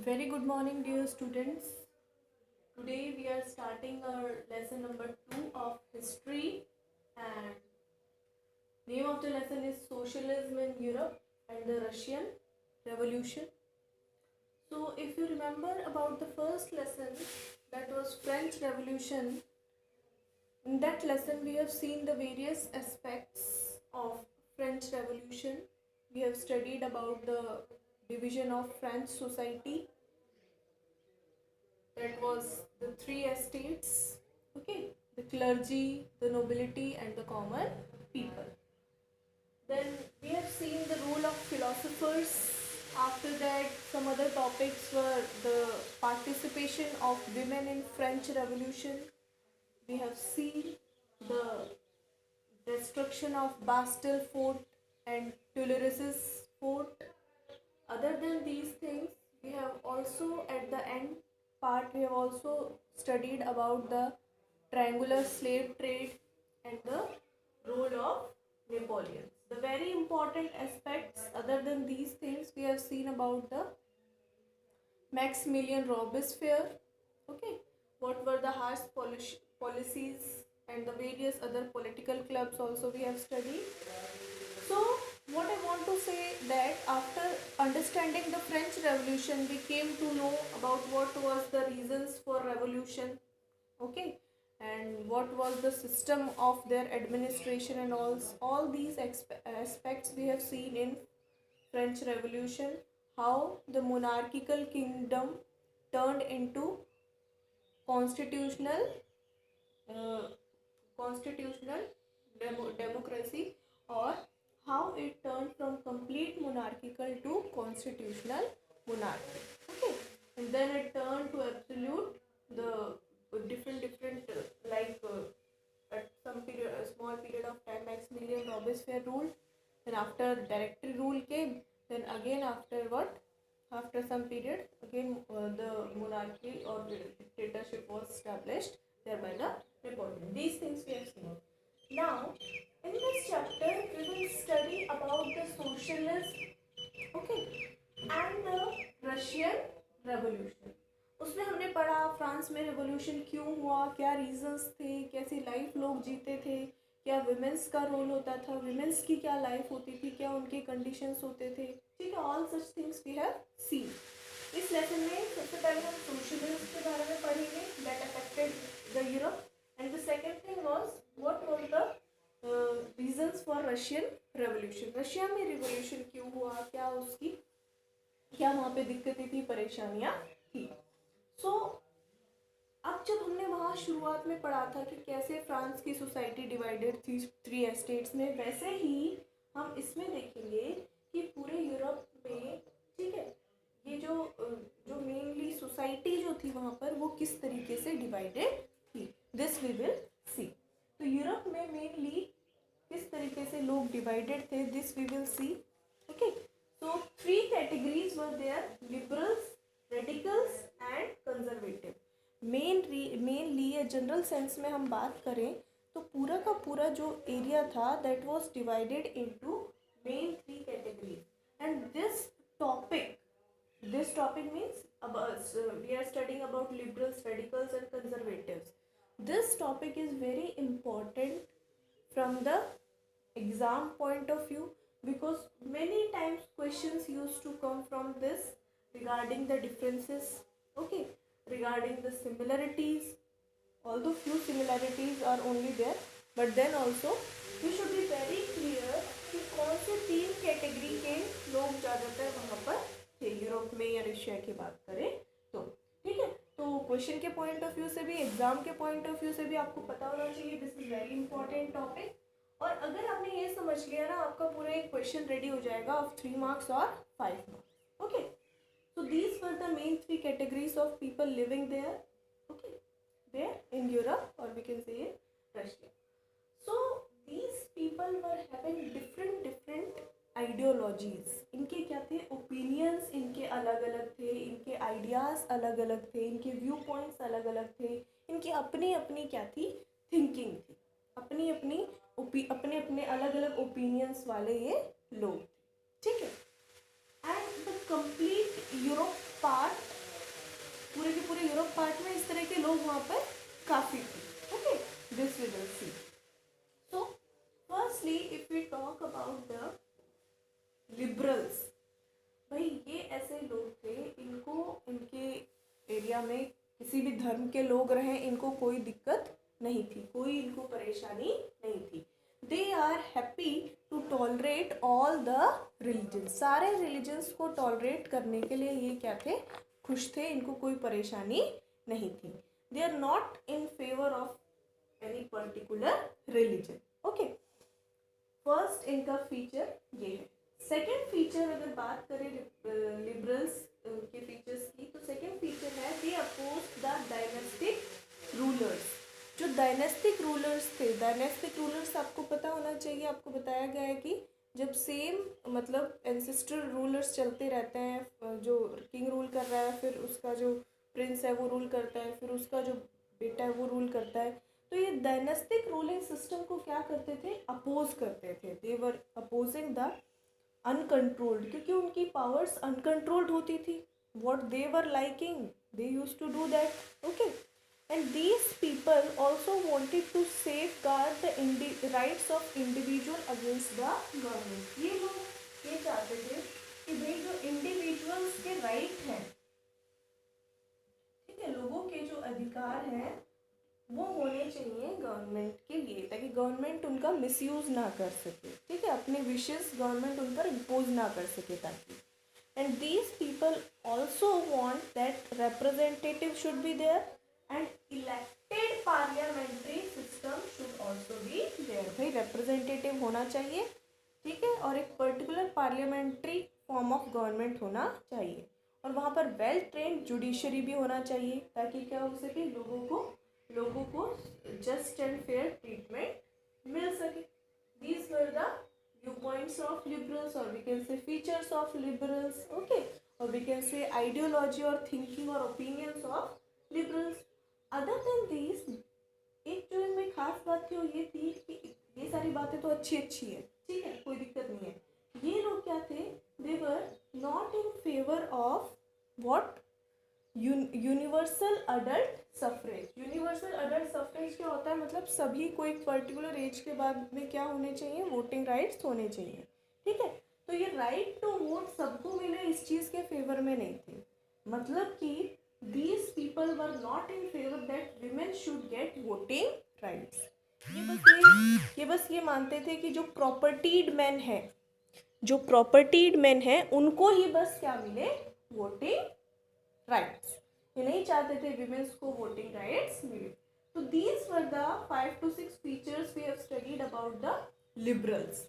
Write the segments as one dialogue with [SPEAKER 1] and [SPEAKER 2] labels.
[SPEAKER 1] Very good morning, dear students. Today we are starting our lesson number 2 of history, and name of the lesson is Socialism in Europe and the Russian Revolution. So, if you remember about the first lesson, that was French Revolution, in that lesson we have seen the various aspects of French Revolution. We have studied about the division of French society, that was the three estates, okay, the clergy, the nobility, and the common people. Then we have seen the role of philosophers. After that, some other topics were the participation of women in French Revolution. We have seen the destruction of Bastille Fort and Tuileries Fort. Other than these things, we have also at the end part we have also studied about the triangular slave trade and the role of Napoleon. The very important aspects other than these things we have seen about the Maximilian Robespierre. Okay, what were the harsh policies and the various other political clubs also we have studied. So what I want to say that after understanding the French Revolution, we came to know about what was the reasons for revolution, okay, and what was the system of their administration and all these aspects we have seen in French Revolution, how the monarchical kingdom turned into constitutional uh, constitutional democracy, or how it turned from complete monarchical to constitutional monarchy, okay, and then it turned to absolute, the different at some period, a small period of time, Maximilian Robespierre ruled. Then after directory rule came, then again after what, after some period again the monarchy or the dictatorship was established there by the Napoleon. These things we have seen. Now in this chapter we will study about the socialism, okay, and the Russian revolution. उसमें हमने पढ़ा France में revolution क्यों हुआ, क्या reasons थे, कैसी life लोग जीते थे, क्या विमेंस का रोल होता था, विमेंस की क्या लाइफ होती थी, क्या उनके कंडीशंस होते थे, ठीक है, all such things we have seen. इस लेसन में सबसे पहले हम सोशलिज्म के बारे में पढ़ेंगे, that affected the Europe, and the second thing was what was the reasons for Russian revolution. Russia में रिवोल्यूशन क्यों हुआ, क्या उसकी क्या वहाँ पे दिक्कतें थी, परेशानियाँ थी. सो अब जब हमने वहाँ शुरुआत में पढ़ा था कि कैसे फ्रांस की सोसाइटी डिवाइडेड थी थ्री एस्टेट्स में, वैसे ही हम इसमें देखेंगे कि पूरे यूरोप में, ठीक है, ये जो मेनली सोसाइटी जो थी वहाँ पर वो किस तरीके से डिवाइडेड थी, दिस वी विल सी. तो यूरोप में मेनली किस तरीके से लोग डिवाइडेड थे, this we will see. Okay, so three categories were there, liberals, radicals and conservative. Mainly general sense में हम बात करें तो पूरा का पूरा जो एरिया था that was divided into main three categories, and this topic means we are studying about liberals, radicals and conservatives. This topic is very important from the exam point of view because many times questions used to come from this regarding the differences, okay, regarding the similarities, although few similarities are only there, but then also we should be very clear कि कौन से तीन category के लोग ज़्यादातर वहाँ पर थे यूरोप में या रशिया की बात करें तो, ठीक है. तो क्वेश्चन के पॉइंट ऑफ व्यू से भी, एग्जाम के पॉइंट ऑफ व्यू से भी आपको पता होना चाहिए, this is very important topic. और अगर आपने ये समझ लिया ना, आपका पूरा एक क्वेश्चन रेडी हो जाएगा ऑफ 3 मार्क्स और 5 marks. Okay, so these were the main three categories of people living there, okay, there in Europe or we can say in Russia. So these people were having different ideologies. इनके क्या थे, opinions इनके अलग अलग थे, इनके ideas अलग अलग थे, इनके व्यू पॉइंट्स अलग अलग थे, इनकी अपनी अपनी क्या थी, थिंकिंग थी, अपनी अपनी अपने अपने अलग अलग ओपिनियंस वाले ये लोग थे, ठीक है. And the complete Europe part सब पार्ट में इस तरह के लोग वहाँ पर काफ़ी थे. Okay, this we will see. So firstly if we talk about the liberals, भाई ये ऐसे लोग थे, इनको इनके एरिया में किसी भी धर्म के लोग रहे, इनको कोई दिक्कत नहीं थी, कोई इनको परेशानी नहीं थी. They are happy to tolerate all the religion, सारे रिलीजन्स को टॉलरेट करने के लिए ये क्या थे, खुश थे, इनको कोई परेशानी नहीं थी. They are not in favour of any particular religion. Okay, first इनका फीचर ये है. सेकेंड फीचर अगर बात करें लिबरल्स के फीचर्स की, तो सेकेंड फीचर है दे अपोज द डायनेस्टिक रूलर्स. जो डायनेस्टिक रूलर्स थे, डायनेस्टिक रूलर्स आपको पता होना चाहिए, आपको बताया गया है कि जब सेम मतलब एंसेस्ट्रल रूलर्स चलते रहते हैं, जो किंग रूल कर रहा है, फिर उसका जो प्रिंस है वो रूल करता है, फिर उसका जो बेटा है वो रूल करता है, तो ये डायनेस्टिक रूलिंग सिस्टम को क्या करते थे, अपोज करते थे. They were opposing the uncontrolled, क्योंकि उनकी पावर्स अनकंट्रोल्ड होती थी. What they were liking they used to do that. Okay, and these people also wanted to safeguard the rights of individual against the government. ये लोग ये चाहते थे कि भाई जो इंडिविजुअल्स के राइट हैं, ठीक है, लोगों के जो अधिकार हैं वो होने चाहिए गवर्नमेंट के लिए, ताकि गवर्नमेंट उनका मिसयूज ना कर सके. ठीक है, अपने विशेस गवर्नमेंट उन पर इम्पोज ना कर सके ताकि. And these people also want that representative should be there and elected parliamentary system should also be there. भाई रिप्रेजेंटेटिव होना चाहिए, ठीक है, और एक particular parliamentary form of government होना चाहिए, और वहाँ पर वेल ट्रेंड जुडिशरी भी होना चाहिए, ताकि क्या हो सके, लोगों को जस्ट एंड फेयर ट्रीटमेंट मिल सके. These were the view points of liberals, और we can say features of liberals. Okay, और वी कैन से आइडियोलॉजी और थिंकिंग और opinions of liberals. Other than these, एक जो इनमें खास बात थी वो ये थी कि ये सारी बातें तो अच्छी है, ठीक है, कोई दिक्कत नहीं है. ये लोग क्या थे, they were not in favour of what, universal adult suffrage. Universal adult suffrage क्या होता है, मतलब सभी को एक पर्टिकुलर एज के बाद में क्या होने चाहिए, वोटिंग राइट्स होने चाहिए. ठीक है, तो ये राइट टू वोट सबको मिले, इस चीज़ के फेवर में नहीं थे. मतलब कि these people were not in favour that women should get voting rights. ये बस ये मानते थे कि जो प्रॉपर्टीड मैन है उनको ही बस क्या मिले, वोटिंग राइट्स. ये नहीं चाहते थे विमेन्स को वोटिंग राइट्स मिले. तो these were the 5 to 6 features we have studied about the liberals.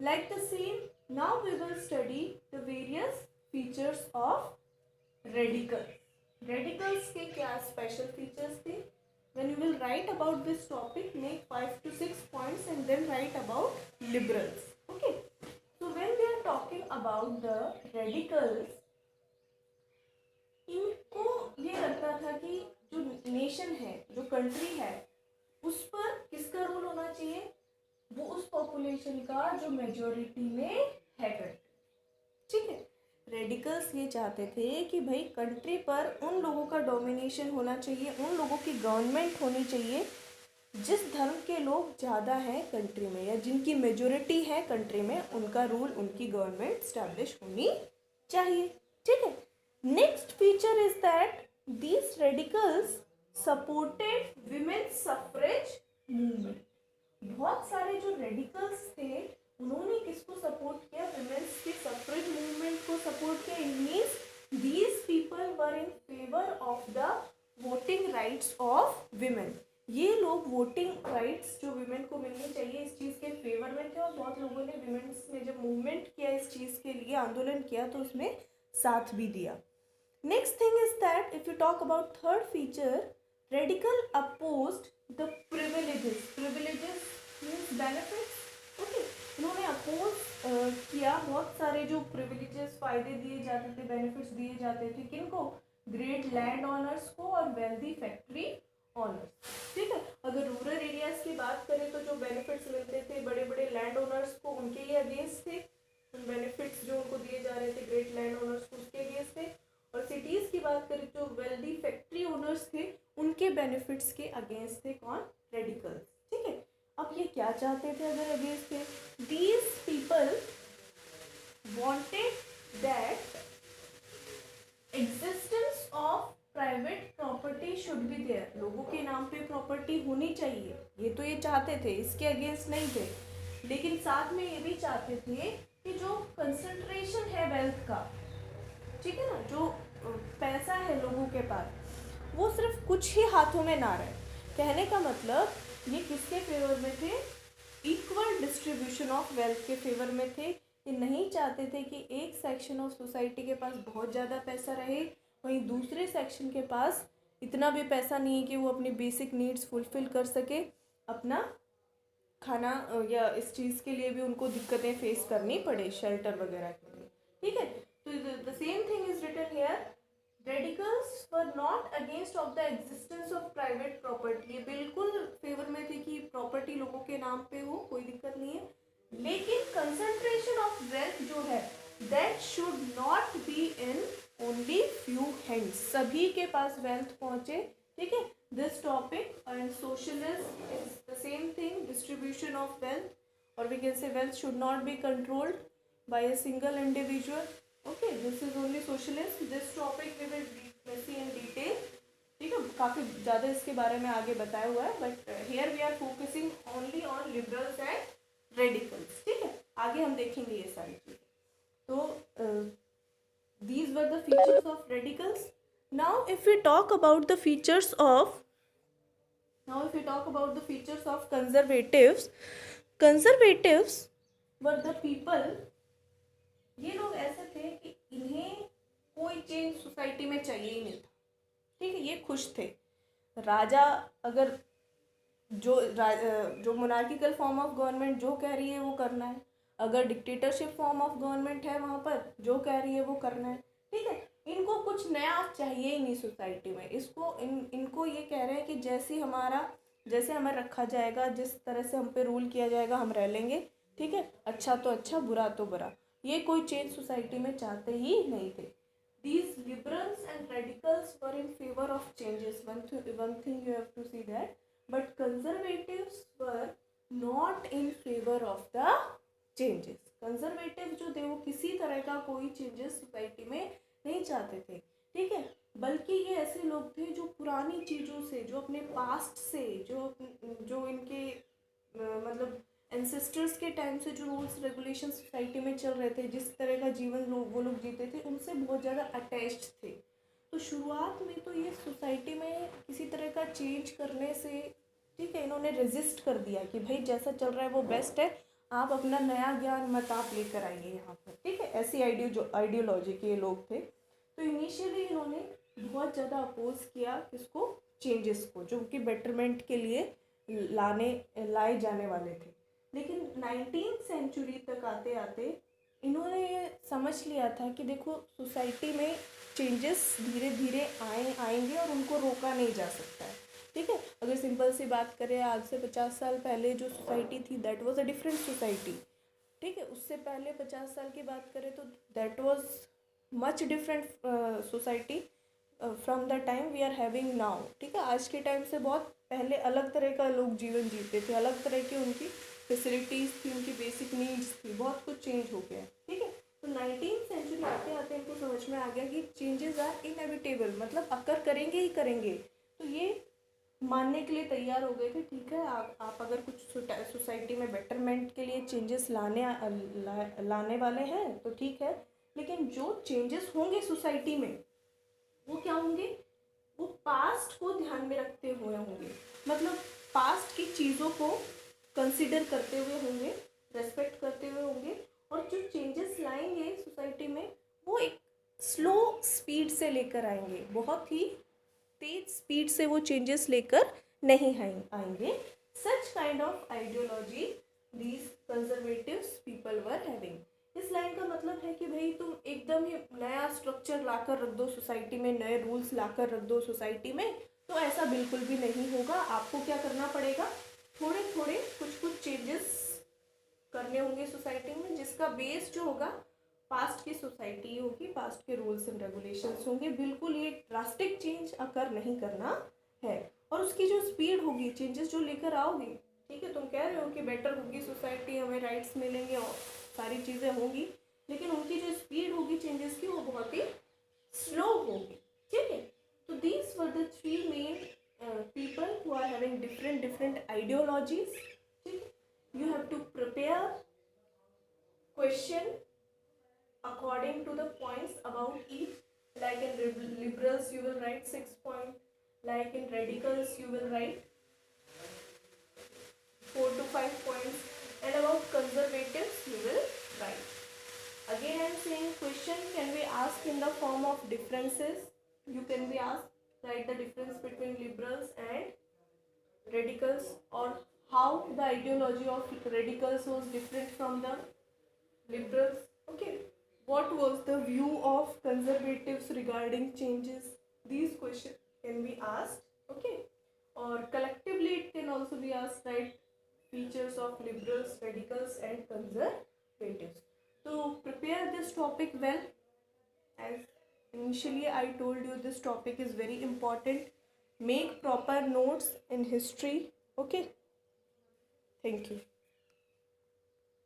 [SPEAKER 1] Like the same, now we will study the various features of radicals. Radicals के क्या स्पेशल फीचर्स थे. When you will write about this topic, make 5 to 6 points and then write about liberals. Okay. So when we are talking about the radicals, इनको ये लगता था कि जो nation है, जो कंट्री है, उस पर किसका रूल होना चाहिए, वो उस पॉपुलेशन का जो मेजॉरिटी में है कंट्री. ठीक है, रेडिकल्स ये चाहते थे कि भाई कंट्री पर उन लोगों का डोमिनेशन होना चाहिए, उन लोगों की गवर्नमेंट होनी चाहिए जिस धर्म के लोग ज़्यादा हैं कंट्री में, या जिनकी मेजॉरिटी है कंट्री में, उनका रूल, उनकी गवर्नमेंट स्टैब्लिश होनी चाहिए. ठीक है, next feature is that these radicals supported women's suffrage movement. बहुत सारे जो रेडिकल्स थे उन्होंने किसको सपोर्ट किया, विमेन्स के सफरेज मूवमेंट को सपोर्ट किया. It means these people were in favour of the voting rights of women. ये लोग वोटिंग राइट्स जो विमेन को मिलनी चाहिए इस चीज़ के फेवर में थे, और बहुत लोगों ने विमेन्स ने जब मूवमेंट किया, इस चीज़ के लिए आंदोलन किया, तो उसमें साथ भी दिया. Next thing is that if you talk about third feature, radical opposed the privileges. Privileges means benefits. Okay, उन्होंने अपोज किया बहुत सारे जो प्रिविलेजेस, फायदे दिए जाते थे, बेनिफिट्स दिए जाते थे. किनको, ग्रेट लैंड ऑनर्स को और वेल्दी फैक्ट्री ऑनर्स. ठीक है, अगर रूरल एरियाज की बात करें तो जो बेनिफिट्स मिलते थे बड़े बड़े लैंड ओनर्स को, उनके ये अगेंस्ट थे. बेनिफिट्स जो उनको दिए जा रहे थे ग्रेट लैंड ओनर्स को, उसके अगेंस्ट थे. और सिटीज़ की बात करें तो वेल्दी फैक्ट्री ओनर्स बेनिफिट्स के अगेंस्ट थे कौन? रेडिकल्स। ठीक है, अब ये क्या चाहते थे अगर अगेंस्ट थे? These people wanted that existence of private property should be there, लोगों के नाम पे प्रॉपर्टी होनी चाहिए, ये तो ये चाहते थे, इसके अगेंस्ट नहीं थे। लेकिन साथ में ये भी चाहते थे कि जो कंसंट्रेशन है वेल्थ का, ठीक है ना, जो पैसा है लोगों के पास, वो सिर्फ कुछ ही हाथों में ना रहे। कहने का मतलब ये किसके फेवर में थे? इक्वल डिस्ट्रीब्यूशन ऑफ वेल्थ के फेवर में थे। ये नहीं चाहते थे कि एक सेक्शन ऑफ सोसाइटी के पास बहुत ज़्यादा पैसा रहे, वहीं दूसरे सेक्शन के पास इतना भी पैसा नहीं है कि वो अपनी बेसिक नीड्स फुलफिल कर सके, अपना खाना या इस चीज़ के लिए भी उनको दिक्कतें फेस करनी पड़े, शेल्टर वगैरह के लिए। ठीक है, तो the same thing is written here, radicals were not against of the existence of private property, ये बिल्कुल फेवर में थे कि प्रॉपर्टी लोगों के नाम पे हो, कोई दिक्कत नहीं है, लेकिन कंसंट्रेशन ऑफ वेल्थ जो है that should not be in only few hands, सभी के पास वेल्थ पहुंचे। ठीक है, this topic and socialist is the same thing, distribution of wealth, और we can say wealth should not be controlled by a single individual. Okay, this is only socialist, this topic we will see in detail. ठीक है, काफ़ी ज़्यादा इसके बारे में आगे बताया हुआ है, but here we are focusing only on liberals and radicals. ठीक है, आगे हम देखेंगे ये सारी चीज़ें। तो these were the features of radicals. Now if we talk about the features of conservatives, conservatives were the people, ये लोग ऐसे थे कि इन्हें कोई चेंज सोसाइटी में चाहिए ही नहीं था। ठीक है, ये खुश थे, राजा अगर जो मोनार्किकल फॉर्म ऑफ गवर्नमेंट जो कह रही है वो करना है, अगर डिक्टेटरशिप फॉर्म ऑफ गवर्नमेंट है वहाँ पर जो कह रही है वो करना है। ठीक है, इनको कुछ नया चाहिए ही नहीं सोसाइटी में, इनको ये कह रहे हैं कि जैसे हमें रखा जाएगा, जिस तरह से हम पे रूल किया जाएगा हम रह लेंगे। ठीक है, अच्छा तो अच्छा, बुरा तो बुरा, ये कोई चेंज सोसाइटी में चाहते ही नहीं थे। These liberals and radicals were in favor of changes. One thing you have to see that, but conservatives were not in favor of the changes. Conservative जो थे वो किसी तरह का कोई changes सोसाइटी में नहीं चाहते थे। ठीक है, बल्कि ये ऐसे लोग थे जो पुरानी चीज़ों से, जो अपने पास्ट से, जो इनके मतलब एंसेस्टर्स के टाइम से जो रूल्स रेगुलेशन सोसाइटी में चल रहे थे, जिस तरह का जीवन वो लोग जीते थे, उनसे बहुत ज़्यादा अटैच्ड थे। तो शुरुआत में तो ये सोसाइटी में किसी तरह का चेंज करने से, ठीक है, इन्होंने रेजिस्ट कर दिया कि भाई जैसा चल रहा है वो बेस्ट है, आप अपना नया ज्ञान मत आप लेकर आइए यहाँ पर। ठीक है, ऐसी आइडियोलॉजी के लोग थे। तो इनिशियली इन्होंने बहुत ज़्यादा अपोज किया किसको? चेंजेस को, जो कि बेटरमेंट के लिए लाए जाने वाले थे। लेकिन 19th सेंचुरी तक आते आते इन्होंने ये समझ लिया था कि देखो सोसाइटी में चेंजेस धीरे धीरे आएंगे और उनको रोका नहीं जा सकता है। ठीक है, अगर सिंपल सी बात करें, आज से 50 साल पहले जो सोसाइटी थी that was a different society. ठीक है, उससे पहले 50 साल की बात करें तो that was much different society from the time we are having now. ठीक है, आज के टाइम से बहुत पहले अलग तरह का लोग जीवन जीते थे, अलग तरह की उनकी फैसिलिटीज़ थी, उनकी बेसिक नीड्स थी, बहुत कुछ चेंज हो गया। ठीक है, तो 19th सेंचुरी आते आते इनको समझ में आ गया कि चेंजेस आर इनएविटेबल, मतलब अगर करेंगे ही करेंगे। तो ये मानने के लिए तैयार हो गए थे, ठीक है, आप अगर कुछ सोसाइटी में बेटरमेंट के लिए चेंजेस लाने वाले हैं तो ठीक है, लेकिन जो चेंजेस होंगे सोसाइटी में वो क्या होंगे? वो पास्ट को ध्यान में रखते हुए होंगे, मतलब पास्ट की चीज़ों को कंसिडर करते हुए होंगे, रेस्पेक्ट करते हुए होंगे, और जो चेंजेस लाएंगे सोसाइटी में वो एक स्लो स्पीड से लेकर आएंगे, बहुत ही तेज स्पीड से वो चेंजेस लेकर नहीं आएंगे। Such kind of ideology these conservatives people were having. इस लाइन का मतलब है कि भाई तुम एकदम ही नया स्ट्रक्चर लाकर रख दो सोसाइटी में, नए रूल्स लाकर रख दो सोसाइटी में, तो ऐसा बिल्कुल भी नहीं होगा। आपको क्या करना पड़ेगा? थोड़े थोड़े कुछ चेंजेस करने होंगे सोसाइटी में, जिसका बेस जो होगा पास्ट की सोसाइटी होगी, पास्ट के रूल्स एंड रेगुलेशंस होंगे। बिल्कुल ये ड्रास्टिक चेंज अकर नहीं करना है। और उसकी जो स्पीड होगी, चेंजेस जो लेकर आओगी, ठीक है, तुम कह रहे हो कि बेटर होगी सोसाइटी, हमें राइट्स मिलेंगे और सारी चीज़ें होंगी, लेकिन उनकी जो स्पीड होगी चेंजेस की वो बहुत ही स्लो होगी, ठीक है। तो these were the three main people who are having different ideologies, ठीक है। You have to prepare question according to the points about each, like in liberals you will write 6 points, like in radicals you will write 4 to 5 points, and about conservatives you will write. Again I am saying question can be asked in the form of differences. You can be asked, write the difference between liberals and radicals, or how the ideology of radicals was different from the liberals. Okay, what was the view of conservatives regarding changes? These questions can be asked. Okay, or collectively it can also be asked, right? Features of liberals, radicals and conservatives. To prepare this topic well, as initially I told you, this topic is very important. Make proper notes in history. Okay, thank you.